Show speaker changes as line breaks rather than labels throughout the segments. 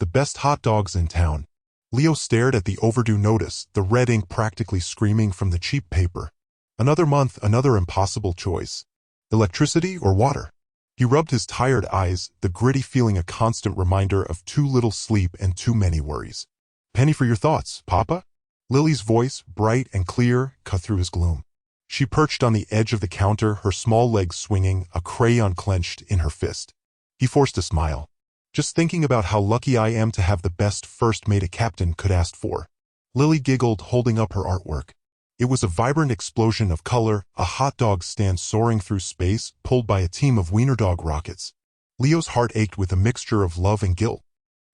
the best hot dogs in town. Leo stared at the overdue notice, the red ink practically screaming from the cheap paper. Another month, another impossible choice. Electricity or water? He rubbed his tired eyes, the gritty feeling a constant reminder of too little sleep and too many worries. Penny for your thoughts, Papa? Lily's voice, bright and clear, cut through his gloom. She perched on the edge of the counter, her small legs swinging, a crayon clenched in her fist. He forced a smile. Just thinking about how lucky I am to have the best first mate a captain could ask for. Lily giggled, holding up her artwork. It was a vibrant explosion of color, a hot dog stand soaring through space, pulled by a team of wiener dog rockets. Leo's heart ached with a mixture of love and guilt.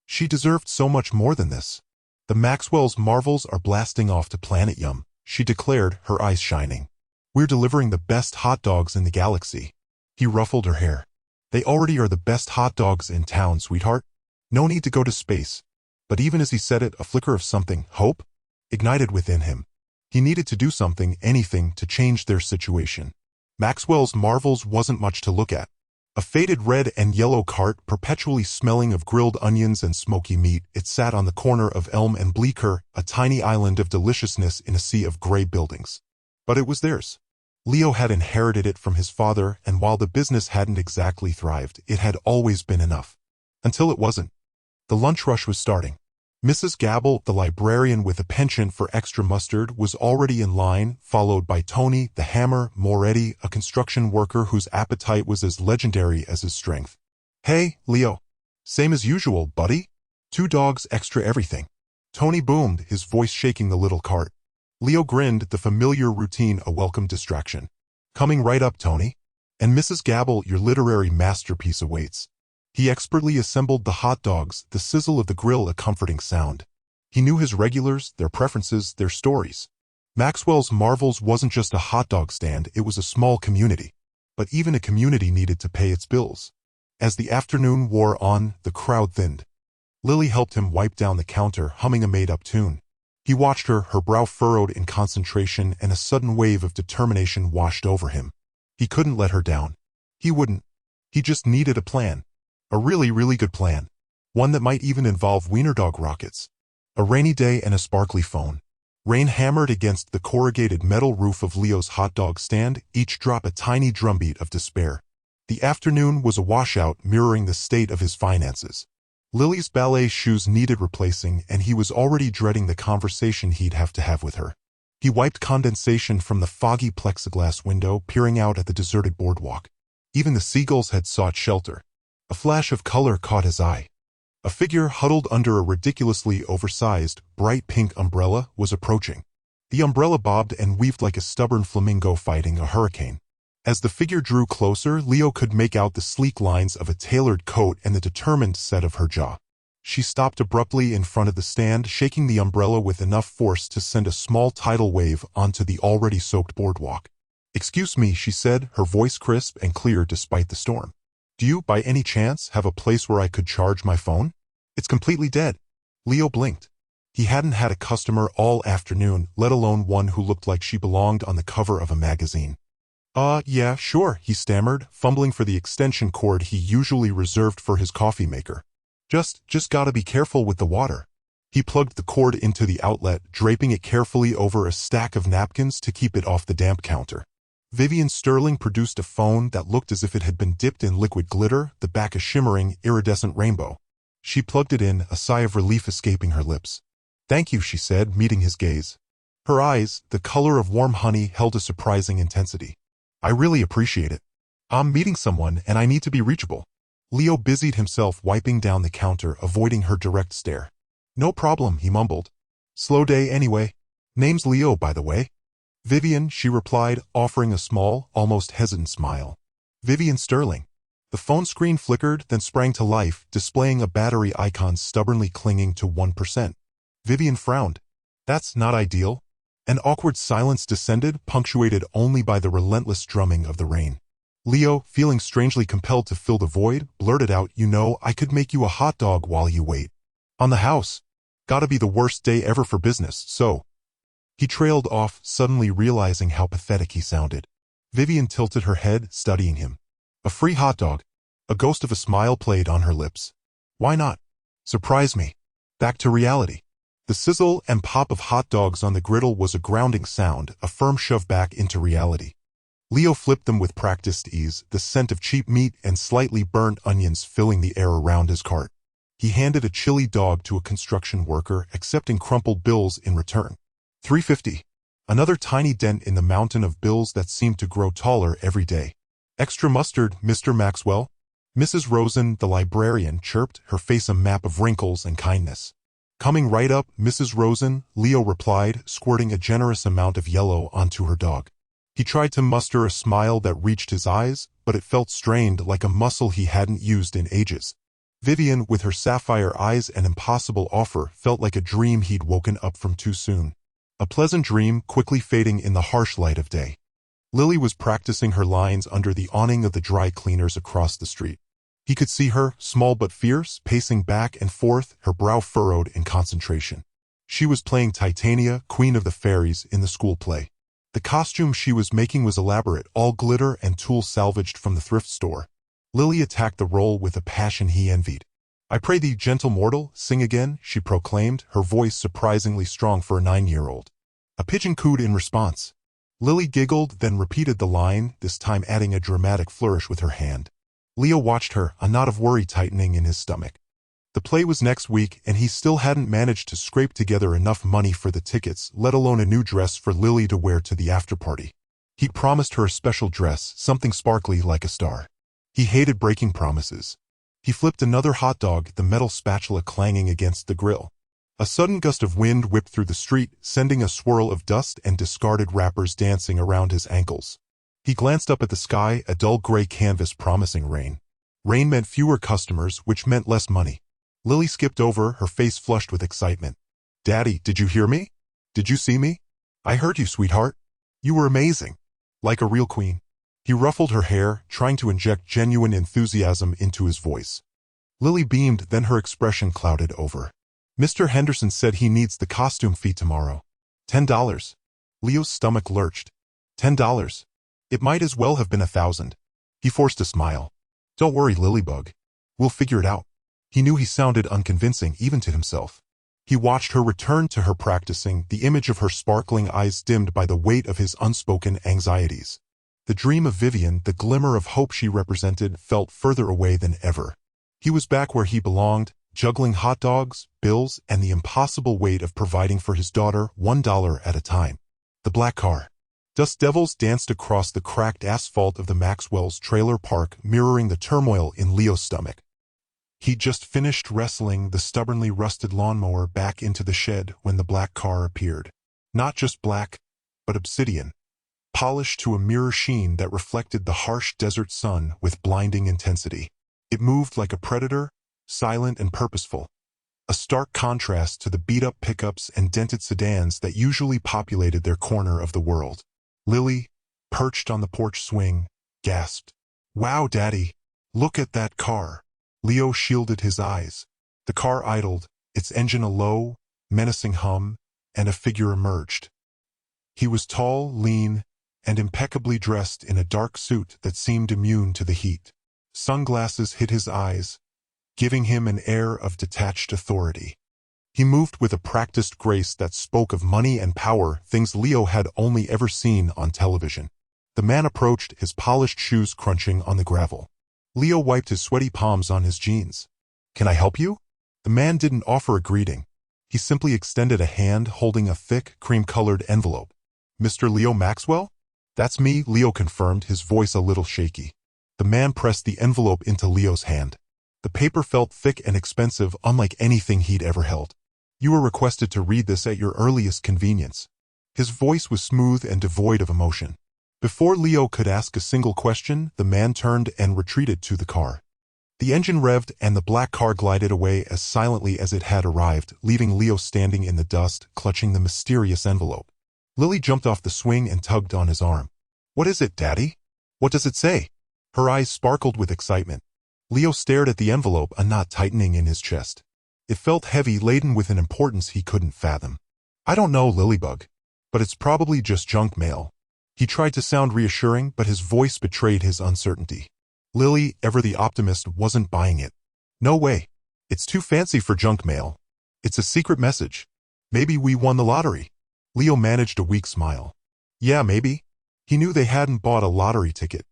She deserved so much more than this. The Maxwell's marvels are blasting off to Planet Yum, she declared, her eyes shining. We're delivering the best hot dogs in the galaxy. He ruffled her hair. They already are the best hot dogs in town, sweetheart. No need to go to space. But even as he said it, a flicker of something, hope, ignited within him. He needed to do something, anything, to change their situation. Maxwell's marvels wasn't much to look at. A faded red and yellow cart, perpetually smelling of grilled onions and smoky meat, it sat on the corner of Elm and Bleecker, a tiny island of deliciousness in a sea of gray buildings. But it was theirs. Leo had inherited it from his father, and while the business hadn't exactly thrived, it had always been enough. Until it wasn't. The lunch rush was starting. Mrs. Gabble, the librarian with a penchant for extra mustard, was already in line, followed by Tony, the hammer, Moretti, a construction worker whose appetite was as legendary as his strength. Hey, Leo. Same as usual, buddy. 2 dogs, extra everything. Tony boomed, his voice shaking the little cart. Leo grinned, the familiar routine a welcome distraction. Coming right up, Tony. And Mrs. Gabble, your literary masterpiece awaits. He expertly assembled the hot dogs, the sizzle of the grill a comforting sound. He knew his regulars, their preferences, their stories. Maxwell's Marvels wasn't just a hot dog stand, it was a small community. But even a community needed to pay its bills. As the afternoon wore on, the crowd thinned. Lily helped him wipe down the counter, humming a made-up tune. He watched her, her brow furrowed in concentration, and a sudden wave of determination washed over him. He couldn't let her down. He wouldn't. He just needed a plan. A really, really good plan. One that might even involve wiener dog rockets. A rainy day and a sparkly phone. Rain hammered against the corrugated metal roof of Leo's hot dog stand, each drop a tiny drumbeat of despair. The afternoon was a washout, mirroring the state of his finances. Lily's ballet shoes needed replacing, and he was already dreading the conversation he'd have to have with her. He wiped condensation from the foggy plexiglass window, peering out at the deserted boardwalk. Even the seagulls had sought shelter. A flash of color caught his eye. A figure huddled under a ridiculously oversized, bright pink umbrella was approaching. The umbrella bobbed and weaved like a stubborn flamingo fighting a hurricane. As the figure drew closer, Leo could make out the sleek lines of a tailored coat and the determined set of her jaw. She stopped abruptly in front of the stand, shaking the umbrella with enough force to send a small tidal wave onto the already soaked boardwalk. "Excuse me," she said, her voice crisp and clear despite the storm. "Do you, by any chance, have a place where I could charge my phone? It's completely dead." Leo blinked. He hadn't had a customer all afternoon, let alone one who looked like she belonged on the cover of a magazine. Yeah, sure," he stammered, fumbling for the extension cord he usually reserved for his coffee maker. Just gotta be careful with the water." He plugged the cord into the outlet, draping it carefully over a stack of napkins to keep it off the damp counter. Vivian Sterling produced a phone that looked as if it had been dipped in liquid glitter, the back a shimmering, iridescent rainbow. She plugged it in, a sigh of relief escaping her lips. "Thank you," she said, meeting his gaze. Her eyes, the color of warm honey, held a surprising intensity. "I really appreciate it. I'm meeting someone and I need to be reachable." Leo busied himself wiping down the counter, avoiding her direct stare. "No problem," he mumbled. "Slow day anyway. Name's Leo, by the way." "Vivian," she replied, offering a small, almost hesitant smile. "Vivian Sterling." The phone screen flickered, then sprang to life, displaying a battery icon stubbornly clinging to 1%. Vivian frowned. "That's not ideal." An awkward silence descended, punctuated only by the relentless drumming of the rain. Leo, feeling strangely compelled to fill the void, blurted out, "You know, I could make you a hot dog while you wait. On the house. Gotta be the worst day ever for business, so." He trailed off, suddenly realizing how pathetic he sounded. Vivian tilted her head, studying him. "A free hot dog." A ghost of a smile played on her lips. "Why not? Surprise me. Back to reality. The sizzle and pop of hot dogs on the griddle was a grounding sound, a firm shove back into reality. Leo flipped them with practiced ease, the scent of cheap meat and slightly burnt onions filling the air around his cart. He handed a chilly dog to a construction worker, accepting crumpled bills in return. $3.50. Another tiny dent in the mountain of bills that seemed to grow taller every day. Extra mustard, Mr. Maxwell? Mrs. Rosen, the librarian, chirped, her face a map of wrinkles and kindness. Coming right up, Mrs. Rosen, Leo replied, squirting a generous amount of yellow onto her dog. He tried to muster a smile that reached his eyes, but it felt strained, like a muscle he hadn't used in ages. Vivian, with her sapphire eyes and impossible offer, felt like a dream he'd woken up from too soon. A pleasant dream, quickly fading in the harsh light of day. Lily was practicing her lines under the awning of the dry cleaners across the street. He could see her, small but fierce, pacing back and forth, her brow furrowed in concentration. She was playing Titania, Queen of the Fairies, in the school play. The costume she was making was elaborate, all glitter and tools salvaged from the thrift store. Lily attacked the role with a passion he envied. "I pray thee, gentle mortal, sing again," she proclaimed, her voice surprisingly strong for a 9-year-old. A pigeon cooed in response. Lily giggled, then repeated the line, this time adding a dramatic flourish with her hand. Leo watched her, a knot of worry tightening in his stomach. The play was next week, and he still hadn't managed to scrape together enough money for the tickets, let alone a new dress for Lily to wear to the after-party. He'd promised her a special dress, something sparkly like a star. He hated breaking promises. He flipped another hot dog, the metal spatula clanging against the grill. A sudden gust of wind whipped through the street, sending a swirl of dust and discarded wrappers dancing around his ankles. He glanced up at the sky, a dull gray canvas promising rain. Rain meant fewer customers, which meant less money. Lily skipped over, her face flushed with excitement. "Daddy, did you hear me? Did you see me? I heard you, sweetheart. You were amazing. Like a real queen." He ruffled her hair, trying to inject genuine enthusiasm into his voice. Lily beamed, then her expression clouded over. "Mr. Henderson said he needs the costume fee tomorrow. $10. Leo's stomach lurched. $10. It might as well have been 1,000. He forced a smile. "Don't worry, Lilybug. We'll figure it out." He knew he sounded unconvincing even to himself. He watched her return to her practicing, the image of her sparkling eyes dimmed by the weight of his unspoken anxieties. The dream of Vivian, the glimmer of hope she represented, felt further away than ever. He was back where he belonged, juggling hot dogs, bills, and the impossible weight of providing for his daughter $1 at a time. The black car. Dust devils danced across the cracked asphalt of the Maxwell's trailer park, mirroring the turmoil in Leo's stomach. He'd just finished wrestling the stubbornly rusted lawnmower back into the shed when the black car appeared. Not just black, but obsidian. Polished to a mirror sheen that reflected the harsh desert sun with blinding intensity. It moved like a predator, silent and purposeful. A stark contrast to the beat-up pickups and dented sedans that usually populated their corner of the world. Lily, perched on the porch swing, gasped. "Wow, Daddy, look at that car." Leo shielded his eyes. The car idled, its engine a low, menacing hum, and a figure emerged. He was tall, lean, and impeccably dressed in a dark suit that seemed immune to the heat. Sunglasses hid his eyes, giving him an air of detached authority. He moved with a practiced grace that spoke of money and power, things Leo had only ever seen on television. The man approached, his polished shoes crunching on the gravel. Leo wiped his sweaty palms on his jeans. "Can I help you?" The man didn't offer a greeting. He simply extended a hand holding a thick, cream-colored envelope. "Mr. Leo Maxwell?" "That's me," Leo confirmed, his voice a little shaky. The man pressed the envelope into Leo's hand. The paper felt thick and expensive, unlike anything he'd ever held. "You were requested to read this at your earliest convenience." His voice was smooth and devoid of emotion. Before Leo could ask a single question, the man turned and retreated to the car. The engine revved and the black car glided away as silently as it had arrived, leaving Leo standing in the dust, clutching the mysterious envelope. Lily jumped off the swing and tugged on his arm. "What is it, Daddy? What does it say?" Her eyes sparkled with excitement. Leo stared at the envelope, a knot tightening in his chest. It felt heavy, laden with an importance he couldn't fathom. "I don't know, Lilybug. But it's probably just junk mail." He tried to sound reassuring, but his voice betrayed his uncertainty. Lily, ever the optimist, wasn't buying it. "No way. It's too fancy for junk mail. It's a secret message. Maybe we won the lottery. Leo managed a weak smile. Yeah, maybe. He knew they hadn't bought a lottery ticket.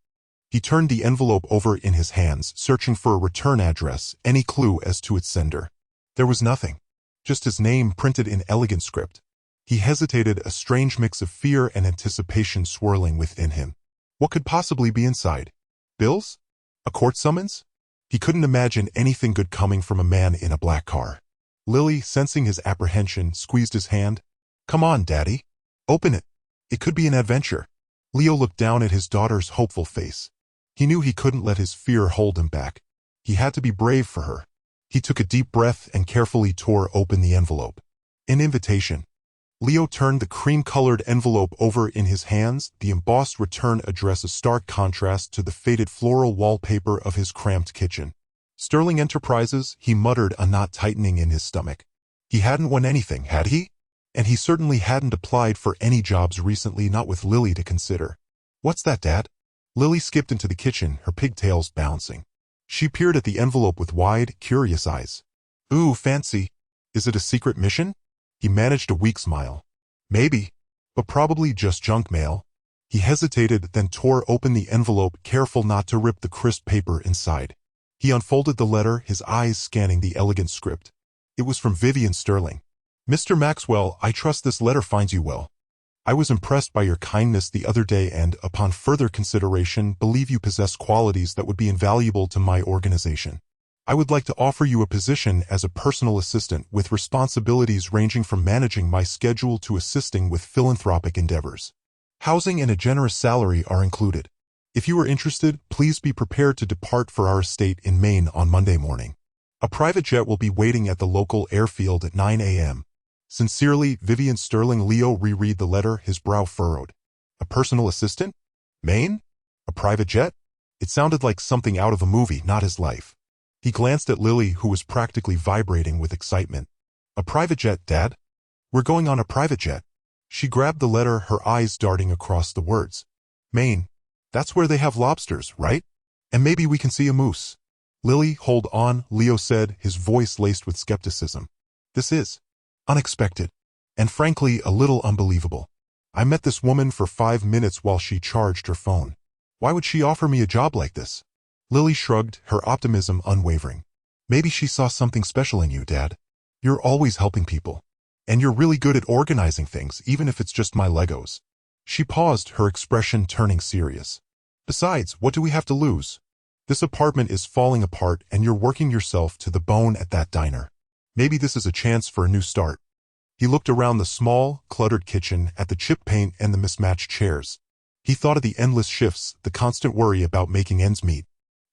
He turned the envelope over in his hands, searching for a return address, any clue as to its sender. There was nothing. Just his name printed in elegant script. He hesitated, a strange mix of fear and anticipation swirling within him. What could possibly be inside? Bills? A court summons? He couldn't imagine anything good coming from a man in a black car. Lily, sensing his apprehension, squeezed his hand. Come on, Daddy. Open it. It could be an adventure. Leo looked down at his daughter's hopeful face. He knew he couldn't let his fear hold him back. He had to be brave for her. He took a deep breath and carefully tore open the envelope. An invitation. Leo turned the cream-colored envelope over in his hands, the embossed return address a stark contrast to the faded floral wallpaper of his cramped kitchen. Sterling Enterprises, he muttered, a knot tightening in his stomach. He hadn't won anything, had he? And he certainly hadn't applied for any jobs recently, not with Lily to consider. What's that, Dad? Lily skipped into the kitchen, her pigtails bouncing. She peered at the envelope with wide, curious eyes. Ooh, fancy. Is it a secret mission? He managed a weak smile. Maybe, but probably just junk mail. He hesitated, then tore open the envelope, careful not to rip the crisp paper inside. He unfolded the letter, his eyes scanning the elegant script. It was from Vivian Sterling. Mr. Maxwell, I trust this letter finds you well. I was impressed by your kindness the other day and, upon further consideration, believe you possess qualities that would be invaluable to my organization. I would like to offer you a position as a personal assistant with responsibilities ranging from managing my schedule to assisting with philanthropic endeavors. Housing and a generous salary are included. If you are interested, please be prepared to depart for our estate in Maine on Monday morning. A private jet will be waiting at the local airfield at 9 a.m. Sincerely, Vivian Sterling. Leo reread the letter, his brow furrowed. A personal assistant? Maine? A private jet? It sounded like something out of a movie, not his life. He glanced at Lily, who was practically vibrating with excitement. A private jet, Dad? We're going on a private jet. She grabbed the letter, her eyes darting across the words. Maine. That's where they have lobsters, right? And maybe we can see a moose. Lily, hold on, Leo said, his voice laced with skepticism. This is unexpected, and frankly a little unbelievable. I met this woman for 5 minutes while she charged her phone. Why would she offer me a job like this? Lily shrugged, her optimism unwavering. Maybe she saw something special in you, Dad. You're always helping people. And you're really good at organizing things, even if it's just my Legos. She paused, her expression turning serious. Besides, what do we have to lose? This apartment is falling apart and you're working yourself to the bone at that diner. Maybe this is a chance for a new start. He looked around the small, cluttered kitchen, at the chipped paint and the mismatched chairs. He thought of the endless shifts, the constant worry about making ends meet.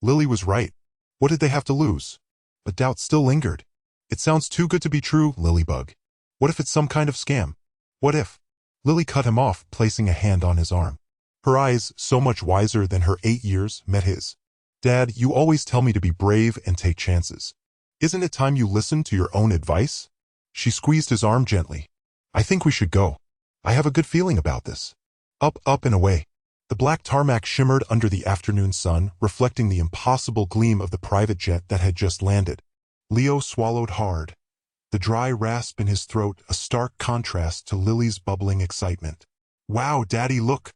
Lily was right. What did they have to lose? But doubt still lingered. It sounds too good to be true, Lilybug. What if it's some kind of scam? What if? Lily cut him off, placing a hand on his arm. Her eyes, so much wiser than her 8 years, met his. Dad, you always tell me to be brave and take chances. Isn't it time you listened to your own advice? She squeezed his arm gently. I think we should go. I have a good feeling about this. Up, up and away. The black tarmac shimmered under the afternoon sun, reflecting the impossible gleam of the private jet that had just landed. Leo swallowed hard. The dry rasp in his throat, a stark contrast to Lily's bubbling excitement. Wow, Daddy, look!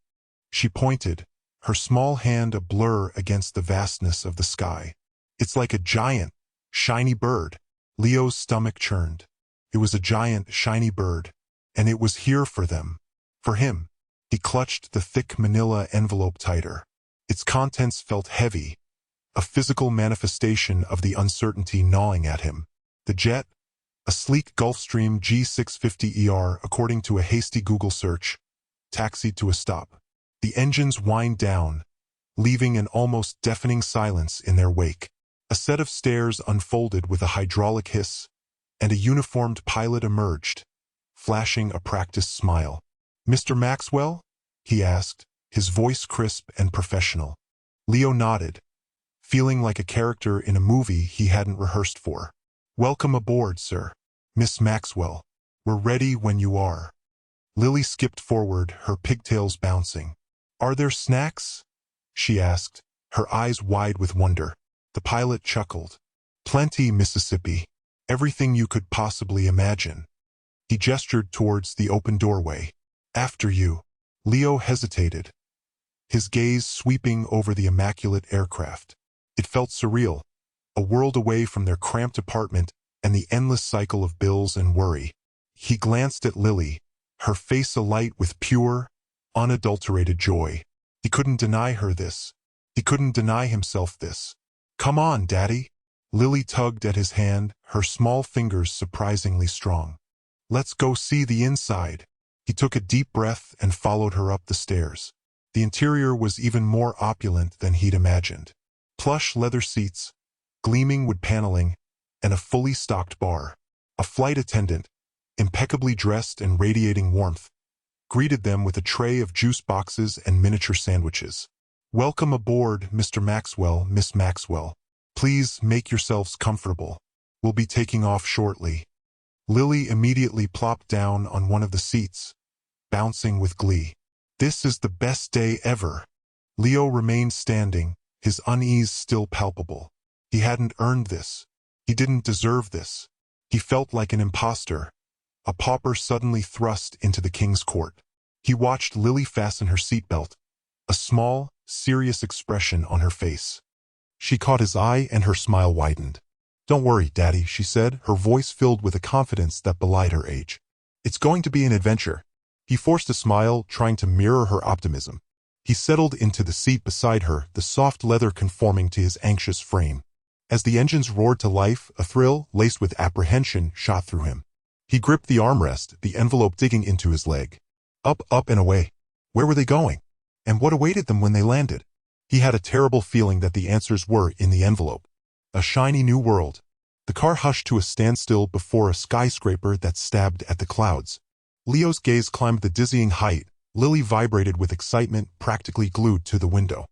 She pointed, her small hand a blur against the vastness of the sky. It's like a giant, shiny bird. Leo's stomach churned. It was a giant, shiny bird, and it was here for them. For him. He clutched the thick manila envelope tighter. Its contents felt heavy, a physical manifestation of the uncertainty gnawing at him. The jet, a sleek Gulfstream G650ER, according to a hasty Google search, taxied to a stop. The engines whined down, leaving an almost deafening silence in their wake. A set of stairs unfolded with a hydraulic hiss, and a uniformed pilot emerged, flashing a practiced smile. Mr. Maxwell? He asked, his voice crisp and professional. Leo nodded, feeling like a character in a movie he hadn't rehearsed for. Welcome aboard, sir. Miss Maxwell. We're ready when you are. Lily skipped forward, her pigtails bouncing. Are there snacks? She asked, her eyes wide with wonder. The pilot chuckled. Plenty, Mississippi. Everything you could possibly imagine. He gestured towards the open doorway. After you. Leo hesitated, his gaze sweeping over the immaculate aircraft. It felt surreal, a world away from their cramped apartment and the endless cycle of bills and worry. He glanced at Lily, her face alight with pure, unadulterated joy. He couldn't deny her this. He couldn't deny himself this. Come on, Daddy. Lily tugged at his hand, her small fingers surprisingly strong. Let's go see the inside. He took a deep breath and followed her up the stairs. The interior was even more opulent than he'd imagined. Plush leather seats, gleaming wood paneling, and a fully stocked bar. A flight attendant, impeccably dressed and radiating warmth, greeted them with a tray of juice boxes and miniature sandwiches. Welcome aboard, Mr. Maxwell, Miss Maxwell. Please make yourselves comfortable. We'll be taking off shortly. Lily immediately plopped down on one of the seats, bouncing with glee. This is the best day ever. Leo remained standing, his unease still palpable. He hadn't earned this. He didn't deserve this. He felt like an imposter, a pauper suddenly thrust into the king's court. He watched Lily fasten her seatbelt, a small, serious expression on her face. She caught his eye and her smile widened. Don't worry, Daddy, she said, her voice filled with a confidence that belied her age. It's going to be an adventure. He forced a smile, trying to mirror her optimism. He settled into the seat beside her, the soft leather conforming to his anxious frame. As the engines roared to life, a thrill, laced with apprehension, shot through him. He gripped the armrest, the envelope digging into his leg. Up, and away. Where were they going? And what awaited them when they landed? He had a terrible feeling that the answers were in the envelope. A shiny new world. The car hushed to a standstill before a skyscraper that stabbed at the clouds. Leo's gaze climbed the dizzying height. Lily vibrated with excitement, practically glued to the window.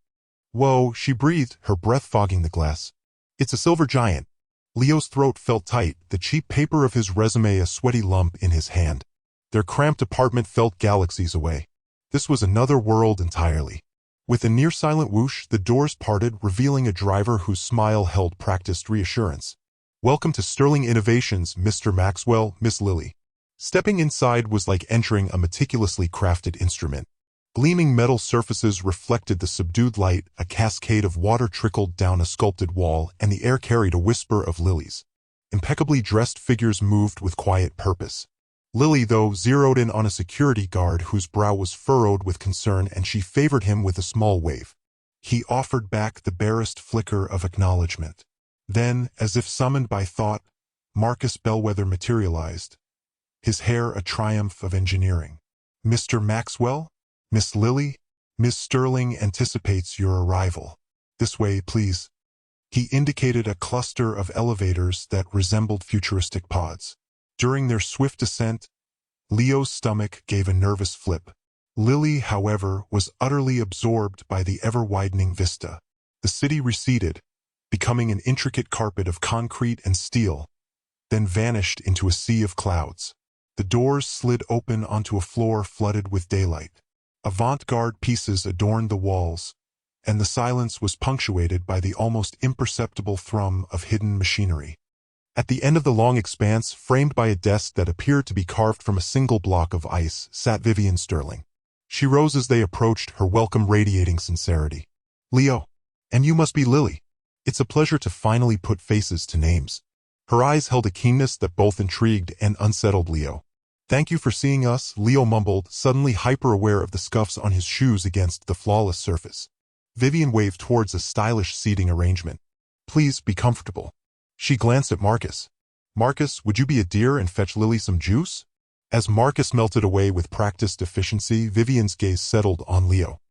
Whoa, she breathed, her breath fogging the glass. It's a silver giant. Leo's throat felt tight, the cheap paper of his resume a sweaty lump in his hand. Their cramped apartment felt galaxies away. This was another world entirely. With a near-silent whoosh, the doors parted, revealing a driver whose smile held practiced reassurance. Welcome to Sterling Innovations, Mr. Maxwell, Miss Lily. Stepping inside was like entering a meticulously crafted instrument. Gleaming metal surfaces reflected the subdued light, a cascade of water trickled down a sculpted wall, and the air carried a whisper of lilies. Impeccably dressed figures moved with quiet purpose. Lily, though, zeroed in on a security guard whose brow was furrowed with concern, and she favored him with a small wave. He offered back the barest flicker of acknowledgement. Then, as if summoned by thought, Marcus Bellwether materialized, his hair a triumph of engineering. Mr. Maxwell? Miss Lily? Miss Sterling anticipates your arrival. This way, please. He indicated a cluster of elevators that resembled futuristic pods. During their swift descent, Leo's stomach gave a nervous flip. Lily, however, was utterly absorbed by the ever-widening vista. The city receded, becoming an intricate carpet of concrete and steel, then vanished into a sea of clouds. The doors slid open onto a floor flooded with daylight. Avant-garde pieces adorned the walls, and the silence was punctuated by the almost imperceptible thrum of hidden machinery. At the end of the long expanse, framed by a desk that appeared to be carved from a single block of ice, sat Vivian Sterling. She rose as they approached, her welcome radiating sincerity. Leo, and you must be Lily. It's a pleasure to finally put faces to names. Her eyes held a keenness that both intrigued and unsettled Leo. Thank you for seeing us, Leo mumbled, suddenly hyper-aware of the scuffs on his shoes against the flawless surface. Vivian waved towards a stylish seating arrangement. Please be comfortable. She glanced at Marcus. Marcus, would you be a dear and fetch Lily some juice? As Marcus melted away with practiced efficiency, Vivian's gaze settled on Leo.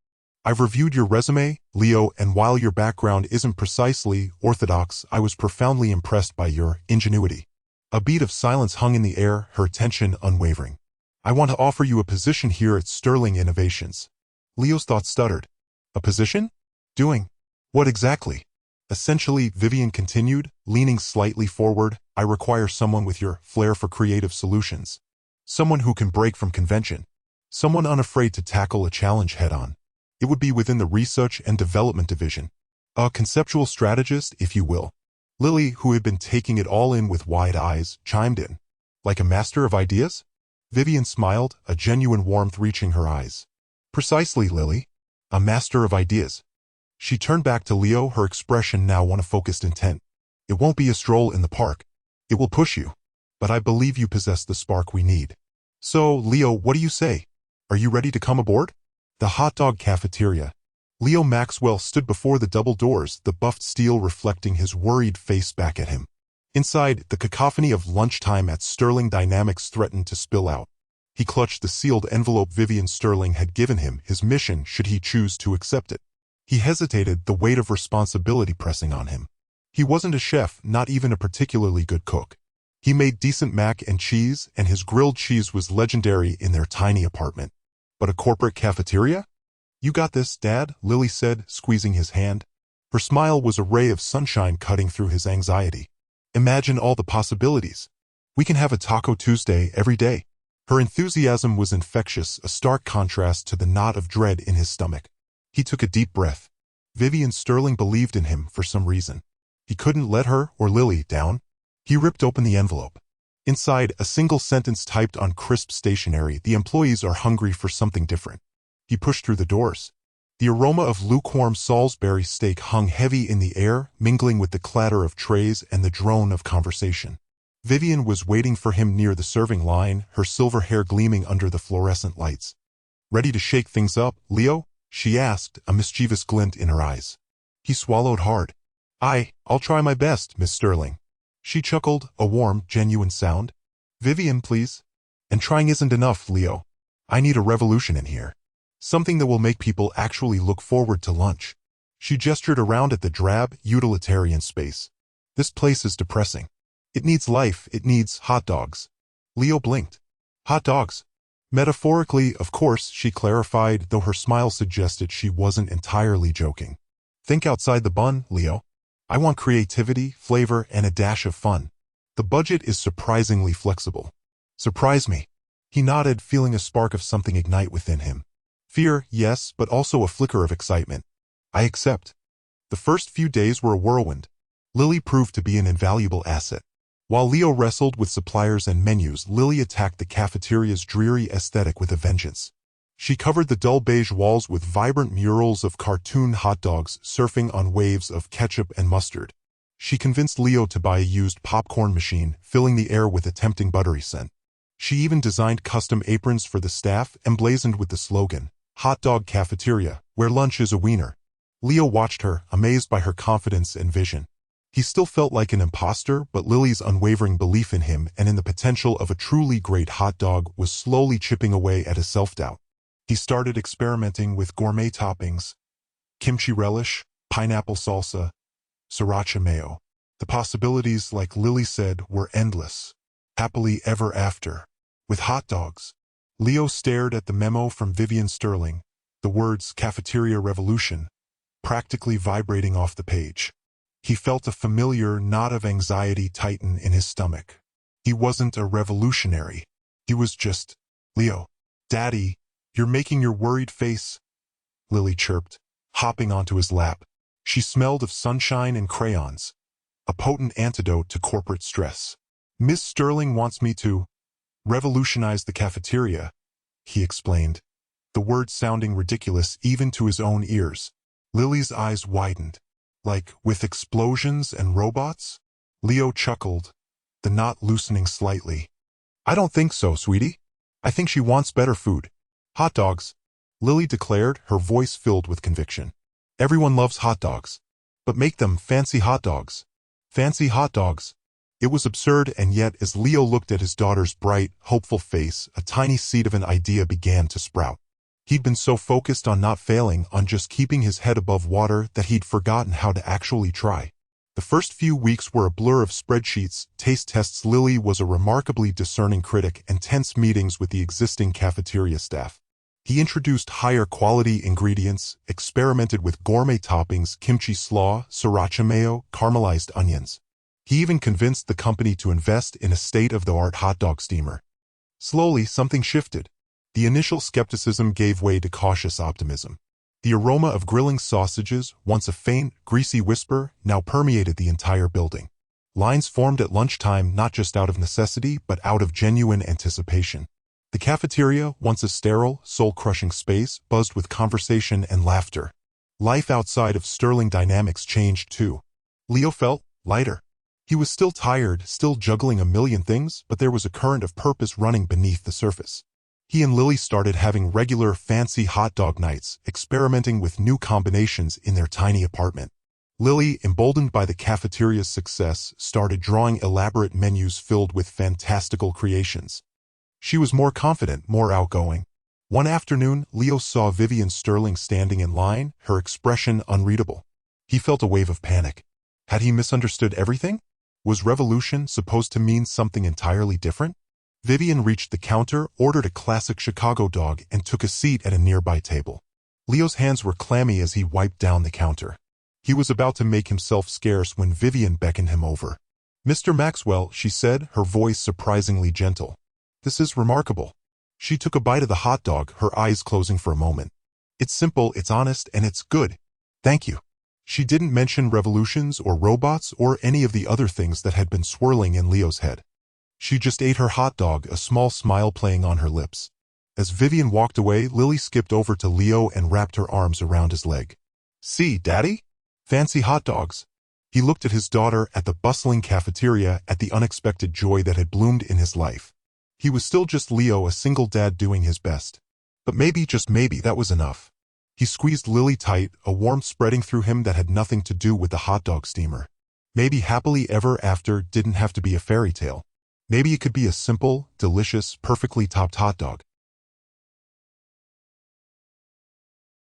I've reviewed your resume, Leo, and while your background isn't precisely orthodox, I was profoundly impressed by your ingenuity. A beat of silence hung in the air, her attention unwavering. I want to offer you a position here at Sterling Innovations. Leo's thoughts stuttered. A position? Doing what exactly? Essentially, Vivian continued, leaning slightly forward, I require someone with your flair for creative solutions. Someone who can break from convention. Someone unafraid to tackle a challenge head-on. It would be within the research and development division. A conceptual strategist, if you will. Lily, who had been taking it all in with wide eyes, chimed in. Like a master of ideas? Vivian smiled, a genuine warmth reaching her eyes. Precisely, Lily. A master of ideas. She turned back to Leo, her expression now one of focused intent. It won't be a stroll in the park. It will push you. But I believe you possess the spark we need. So, Leo, what do you say? Are you ready to come aboard? The hot dog cafeteria. Leo Maxwell stood before the double doors, the buffed steel reflecting his worried face back at him. Inside, the cacophony of lunchtime at Sterling Dynamics threatened to spill out. He clutched the sealed envelope Vivian Sterling had given him, his mission should he choose to accept it. He hesitated, the weight of responsibility pressing on him. He wasn't a chef, not even a particularly good cook. He made decent mac and cheese, and his grilled cheese was legendary in their tiny apartment. But a corporate cafeteria? You got this, Dad, Lily said, squeezing his hand. Her smile was a ray of sunshine cutting through his anxiety. Imagine all the possibilities. We can have a Taco Tuesday every day. Her enthusiasm was infectious, a stark contrast to the knot of dread in his stomach. He took a deep breath. Vivian Sterling believed in him for some reason. He couldn't let her or Lily down. He ripped open the envelope. Inside, a single sentence typed on crisp stationery, the employees are hungry for something different. He pushed through the doors. The aroma of lukewarm Salisbury steak hung heavy in the air, mingling with the clatter of trays and the drone of conversation. Vivian was waiting for him near the serving line, her silver hair gleaming under the fluorescent lights. Ready to shake things up, Leo? She asked, a mischievous glint in her eyes. He swallowed hard. I'll try my best, Miss Sterling. She chuckled, a warm, genuine sound. Vivian, please. And trying isn't enough, Leo. I need a revolution in here. Something that will make people actually look forward to lunch. She gestured around at the drab, utilitarian space. This place is depressing. It needs life, it needs hot dogs. Leo blinked. Hot dogs. Metaphorically, of course, she clarified, though her smile suggested she wasn't entirely joking. Think outside the bun, Leo. I want creativity, flavor, and a dash of fun. The budget is surprisingly flexible. Surprise me. He nodded, feeling a spark of something ignite within him. Fear, yes, but also a flicker of excitement. I accept. The first few days were a whirlwind. Lily proved to be an invaluable asset. While Leo wrestled with suppliers and menus, Lily attacked the cafeteria's dreary aesthetic with a vengeance. She covered the dull beige walls with vibrant murals of cartoon hot dogs surfing on waves of ketchup and mustard. She convinced Leo to buy a used popcorn machine, filling the air with a tempting buttery scent. She even designed custom aprons for the staff, emblazoned with the slogan, Hot Dog Cafeteria, where lunch is a wiener. Leo watched her, amazed by her confidence and vision. He still felt like an imposter, but Lily's unwavering belief in him and in the potential of a truly great hot dog was slowly chipping away at his self-doubt. He started experimenting with gourmet toppings, kimchi relish, pineapple salsa, sriracha mayo. The possibilities, like Lily said, were endless. Happily ever after. With hot dogs. Leo stared at the memo from Vivian Sterling, the words Cafeteria Revolution, practically vibrating off the page. He felt a familiar knot of anxiety tighten in his stomach. He wasn't a revolutionary. He was just, Leo. Daddy, you're making your worried face. Lily chirped, hopping onto his lap. She smelled of sunshine and crayons. A potent antidote to corporate stress. Miss Sterling wants me to revolutionize the cafeteria, he explained, the words sounding ridiculous even to his own ears. Lily's eyes widened. Like, with explosions and robots? Leo chuckled, the knot loosening slightly. I don't think so, sweetie. I think she wants better food. Hot dogs, Lily declared, her voice filled with conviction. Everyone loves hot dogs. But make them fancy hot dogs. Fancy hot dogs. It was absurd, and yet as Leo looked at his daughter's bright, hopeful face, a tiny seed of an idea began to sprout. He'd been so focused on not failing, on just keeping his head above water, that he'd forgotten how to actually try. The first few weeks were a blur of spreadsheets, taste tests. Lily was a remarkably discerning critic, and tense meetings with the existing cafeteria staff. He introduced higher quality ingredients, experimented with gourmet toppings, kimchi slaw, sriracha mayo, caramelized onions. He even convinced the company to invest in a state-of-the-art hot dog steamer. Slowly, something shifted. The initial skepticism gave way to cautious optimism. The aroma of grilling sausages, once a faint, greasy whisper, now permeated the entire building. Lines formed at lunchtime not just out of necessity but out of genuine anticipation. The cafeteria, once a sterile, soul-crushing space, buzzed with conversation and laughter. Life outside of Sterling Dynamics changed too. Leo felt lighter. He was still tired, still juggling a million things, but there was a current of purpose running beneath the surface. He and Lily started having regular, fancy hot dog nights, experimenting with new combinations in their tiny apartment. Lily, emboldened by the cafeteria's success, started drawing elaborate menus filled with fantastical creations. She was more confident, more outgoing. One afternoon, Leo saw Vivian Sterling standing in line, her expression unreadable. He felt a wave of panic. Had he misunderstood everything? Was revolution supposed to mean something entirely different? Vivian reached the counter, ordered a classic Chicago dog, and took a seat at a nearby table. Leo's hands were clammy as he wiped down the counter. He was about to make himself scarce when Vivian beckoned him over. "Mr. Maxwell," she said, her voice surprisingly gentle. "This is remarkable." She took a bite of the hot dog, her eyes closing for a moment. "It's simple, it's honest, and it's good. Thank you." She didn't mention revolutions or robots or any of the other things that had been swirling in Leo's head. She just ate her hot dog, a small smile playing on her lips. As Vivian walked away, Lily skipped over to Leo and wrapped her arms around his leg. "See, Daddy? Fancy hot dogs." He looked at his daughter, at the bustling cafeteria, at the unexpected joy that had bloomed in his life. He was still just Leo, a single dad doing his best. But maybe, just maybe, that was enough. He squeezed Lily tight, a warmth spreading through him that had nothing to do with the hot dog steamer. Maybe happily ever after didn't have to be a fairy tale. Maybe it could be a simple, delicious, perfectly topped hot dog.